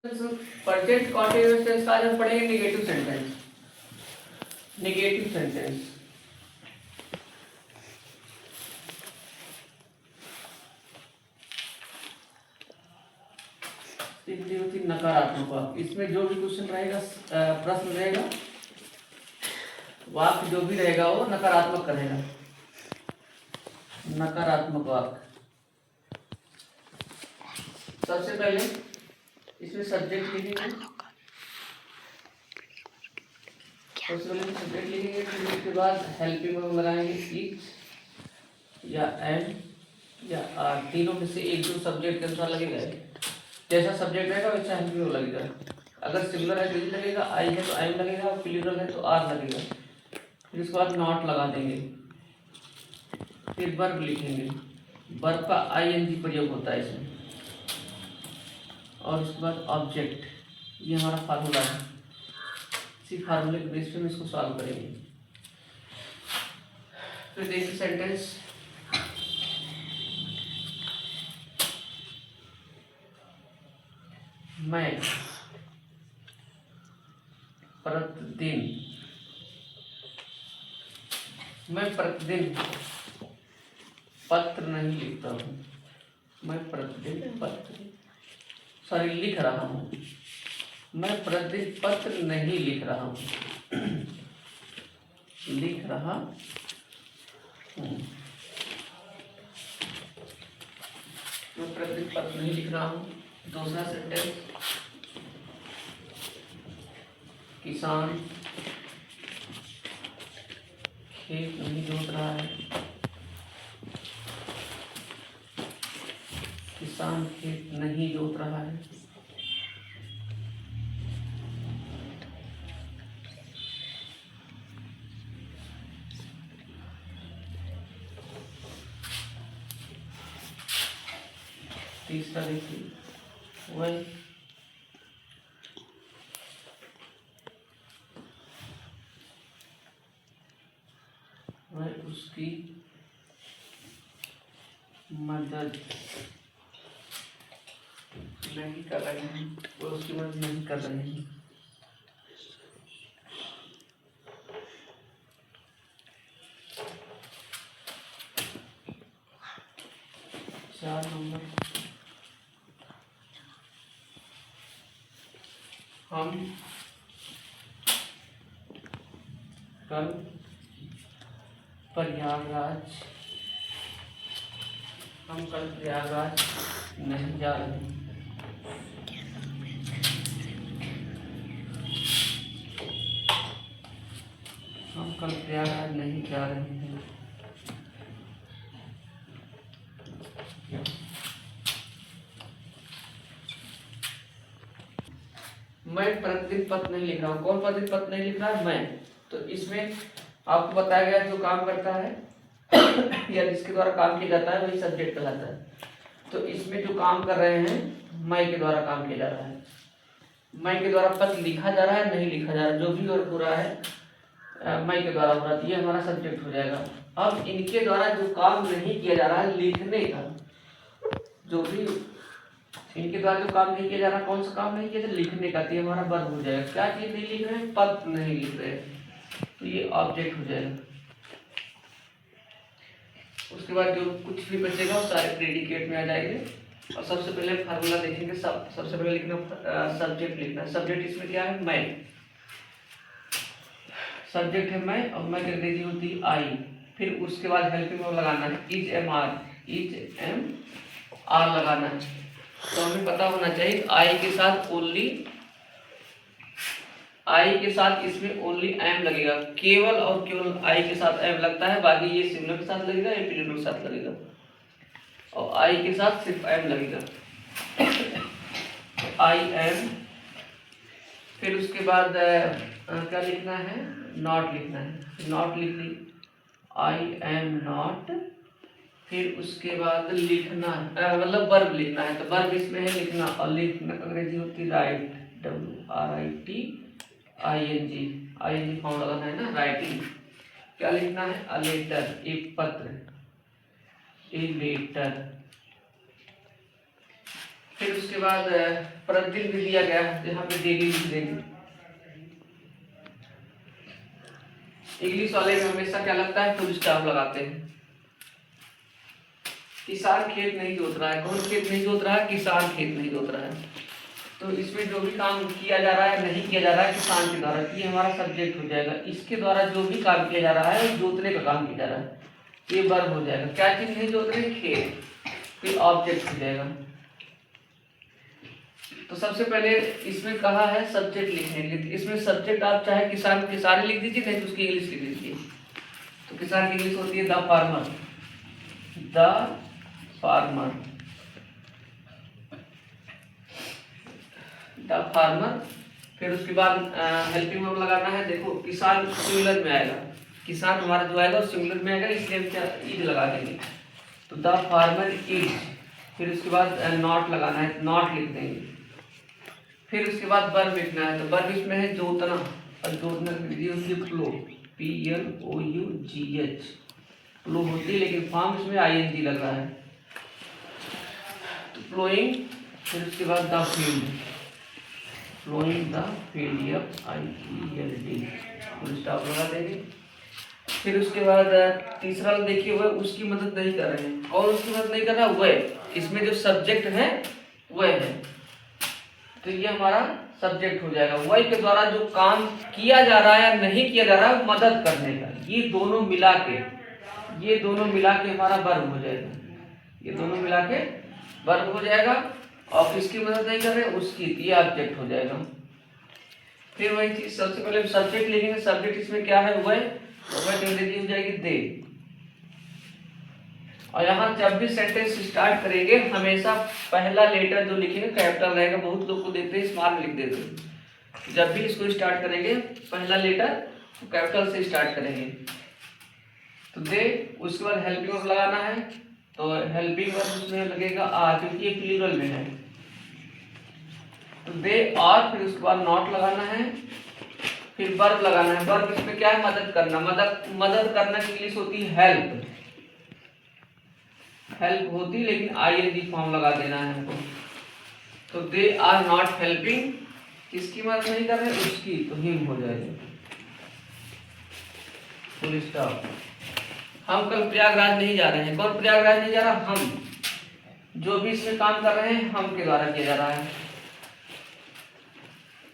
Present continuous tense का आज हम पढ़ेंगे नेगेटिव सेंटेंस। नेगेटिव सेंटेंस होती नकारात्मक वाक्य। इसमें जो भी क्वेश्चन रहेगा, प्रश्न रहेगा, वाक्य जो भी रहेगा वो नकारात्मक रहेगा। नकारात्मक वाक्य। सबसे पहले इसमें सब्जेक्ट लिखेंगे, सबसे पहले सब्जेक्ट लिखेंगे, फिर उसके बाद हेल्पिंग वर्ब लगाएंगे इच या एंड या आर, तीनों में से एक जो सब्जेक्ट के अनुसार लगेगा। जैसा सब्जेक्ट रहेगा वैसा हेल्पिंग वर्ब लगेगा। अगर सिंगुलर है तो इज लगेगा, आई है तो आई लगेगा, प्लूरल है तो आर लगेगा। फिर उसके बाद नॉट लगा देंगे, फिर वर्ब लिखेंगे, वर्ब का आईएनजी प्रयोग होता है इसमें, और उसके बाद ऑब्जेक्ट। ये हमारा फार्मूला है, इसी फार्मूले के बेस पे हम इसको सॉल्व करेंगे। फिर देखिए सेंटेंस, मैं प्रतिदिन, मैं प्रतिदिन पत्र नहीं लिखता हूँ। मैं प्रतिदिन लिख रहा हूँ। मैं प्रतिदिन पत्र नहीं लिख रहा हूँ। लिख रहा हूँ। मैं प्रतिदिन पत्र नहीं लिख रहा हूँ। दूसरा सेंटेंस, किसान खेत नहीं जोत रहा है। किसान खेत नहीं जोत रहा है। तीसरा देखिए, वह उसकी मदद नहीं कर रहे हैं। वो उसकी मदद नहीं कर रहे हैं। 4 नंबर, हम कल प्रयागराज नहीं जा रहे हैं। हम कल प्रयागराज नहीं जा रहे हैं। मैं प्रतिदिन पत्र नहीं लिख रहा हूँ। कौन प्रतिदिन पत्र नहीं लिख रहा है? मैं। तो इसमें आपको बताया गया जो काम करता है या जिसके द्वारा काम किया जाता है वही सब्जेक्ट कहलाता है। तो इसमें जो काम कर रहे हैं मैं के द्वारा काम किया जा रहा है। मैं के द्वारा पत्र लिखा जा रहा है, नहीं लिखा जा रहा है, जो भी वर्क हो रहा है मैं के द्वारा हो रहा है, ये हमारा सब्जेक्ट हो जाएगा। अब इनके द्वारा जो काम नहीं किया जा रहा है लिखने का, जो भी इनके द्वारा जो काम नहीं किया जा रहा, कौन सा काम नहीं किया जा रहा? लिखने का, तो हमारा वर्ब हो जाएगा। क्या चीज नहीं लिख रहे हैं? पत्र नहीं लिख रहे हैं, तो ये ऑब्जेक्ट हो जाएगा। उसके बाद जो कुछ भी बचेगा वो सारे प्रेडिकेट में आ जाएंगे। और सबसे पहले फार्मूला देखेंगे। सबसे पहले लिखना सब्जेक्ट लिखना है। सब्जेक्ट इसमें क्या है? मैं। सब्जेक्ट है मैं, और मैं कर देती होती आई। फिर उसके बाद हेल्पिंग वर्ब लगाना है इज एम आर लगाना है। तो हमें पता होना चाहिए आई के साथ इसमें ओनली एम लगेगा। केवल और केवल आई के साथ एम लगता है, बाकी ये सिंगुलर के साथ लगेगा या प्लूरल के साथ लगेगा, और आई के साथ सिर्फ एम लगेगा। I am. फिर उसके बाद क्या लिखना है? नॉट लिखना है। नॉट लिख ली, आई एम नॉट। फिर उसके बाद लिखना मतलब वर्ब लिखना है। तो वर्ब इसमें है लिखना, और लिखना अंग्रेजी होती राइट, WRITING फॉर्म लगाना है ना, राइटिंग। क्या लिखना है? अ लेटर, एक पत्र, ए लेटर। फिर उसके बाद प्रतिदिन भी दिया गया है, यहाँ पे डेली लिख देंगे। इंग्लिश वाले में हमेशा क्या लगता है, फुल स्टॉप लगाते हैं। किसान खेत नहीं जोत रहा है, कौन खेत नहीं जोत रहा है, किसान खेत नहीं जोत रहा है। तो इसमें जो भी काम किया जा रहा है, नहीं किया जा रहा है किसान के द्वारा, ये हमारा सब्जेक्ट हो जाएगा। इसके द्वारा जो भी काम किया जा रहा है वो जोतने का काम किया जा रहा है, ये वर्ब हो जाएगा। क्या चीज नहीं जोत रहे, खेत, फिर ऑब्जेक्ट हो जाएगा। तो सबसे पहले इसमें कहा है सब्जेक्ट लिखने के लिए, इसमें सब्जेक्ट आप चाहे किसान किसानी लिख दीजिए, नहीं तो उसकी इंग्लिश लिख दीजिए। तो किसान की इंग्लिश होती है the farmer, the farmer, the farmer. फिर उसके बाद हेल्पिंग वर्ब लगाना है। देखो किसान सिंगुलर में आएगा, किसान हमारा जो आएगा वो सिंगुलर में आएगा, इसलिए हम क्या इज लगा देंगे। तो द फार्मर इज। फिर उसके बाद नॉट लगाना है, नॉट लिख देंगे। फिर उसके बाद वर्ब लिखना है। तो वर्ब इसमें है जोतना, और जोतना की विधि होती है प्लो, PLOUGH, प्लो होती है, लेकिन फॉर्म इसमें ING लग रहा है, तो प्लोइंग। फिर उसके बाद the field, flowing the field, FIELD, full stop लगा देंगे। फिर उसके बाद तीसरा देखिए, वह उसकी मदद नहीं कर रहे हैं, और उसकी मदद नहीं कर रहा वह, इसमें जो सब्जेक्ट है वह है, तो ये हमारा सब्जेक्ट हो जाएगा। वही के द्वारा जो काम किया जा रहा है या नहीं किया जा रहा है मदद करने का, ये दोनों मिला के हमारा वर्ब हो जाएगा, ये दोनों मिला के वर्ब हो जाएगा। और किसकी मदद नहीं कर रहे, उसकी, ये ऑब्जेक्ट हो जाएगा। फिर वही चीज सबसे पहले सब्जेक्ट लिखेंगे, सब्जेक्ट इसमें क्या है, वह अंग्रेजी हो जाएगी दे। और यहाँ जब भी सेंटेंस स्टार्ट करेंगे हमेशा पहला लेटर जो लिखेंगे कैपिटल रहेगा। बहुत लोग को देखते हैं स्मॉल लिख देते हैं, जब भी इसको स्टार्ट करेंगे पहला लेटर कैपिटल से स्टार्ट करेंगे। तो दे, उसके बाद हेल्पिंग वर्ब लगाना है। तो हेल्पिंग वर्ब उसमें लगेगा आर, क्योंकि ये प्लूरल में है। तो दे आर, फिर उसके बाद नॉट लगाना है, फिर वर्ब लगाना है। वर्ब इसमें क्या है, मदद करना। मदद करना की इंग्लिश होती है हेल्प, हेल्प होती, लेकिन ING फॉर्म लगा देना है हमको। तो दे आर नॉट हेल्पिंग, किसकी मदद नहीं कर रहे, उसकी, तो हिम हो जाएगा, फुल स्टॉप। हम कल प्रयागराज नहीं जा रहे हैं, कौन प्रयागराज नहीं जा रहा, हम। जो भी इसमें काम कर रहे हैं हम के द्वारा किया जा रहा है।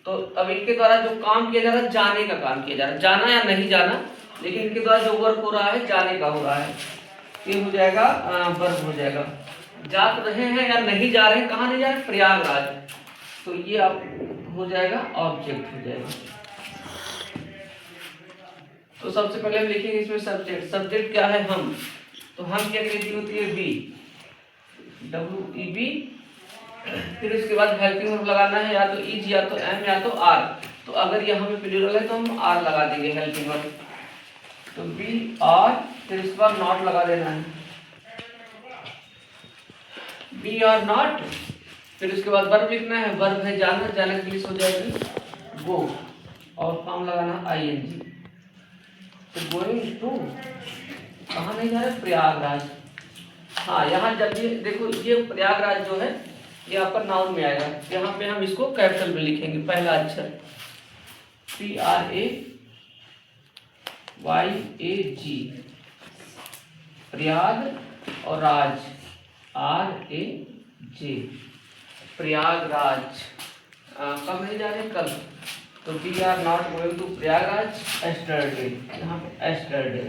तो अब इनके द्वारा जो काम किया जा रहा है, जाने का काम किया जा रहा है, जाना या नहीं जाना, लेकिन इनके द्वारा जो वर्क हो रहा है जाने का हो रहा है, ये हो जाएगा वर्ब हो जाएगा। जा तो रहे हैं या नहीं जा रहे हैं, कहाँ नहीं जा रहे, प्रयागराज, तो ये आप हो जाएगा ऑब्जेक्ट हो जाएगा। तो सबसे पहले हम लिखेंगे इसमें सब्जेक्ट। सब्जेक्ट क्या है, हम। तो हम की अंग्रेजी होती है बी, WEB। फिर उसके बाद हेल्पिंग वर्ब लगाना है, या तो इज, या तो एम, या तो आर। तो अगर यहाँ में प्लूरल है तो हम आर लगा देंगे हेल्पिंग वर्ब। तो बी आर, फिर उसके बाद नॉट लगा देना है, बी आर नॉट। फिर उसके बाद वर्ब लिखना है, वर्ब है जाना, जाने की इंग्लिश हो जाएगी गो, और फॉर्म लगाना ING। तो गोइंग टू, कहाँ नहीं जा रहे, प्रयागराज। हाँ, यहाँ जब भी देखो ये प्रयागराज जो है ये आपका नाउन में आएगा, यहाँ पे हम इसको कैपिटल में लिखेंगे, पहला अक्षर PRAYAG, प्रयाग, और राज RAJ, प्रयागराज। कब नहीं जा रहे, कल। तो we are not going to Prayagraj yesterday, यहाँ पे एस्टरडे।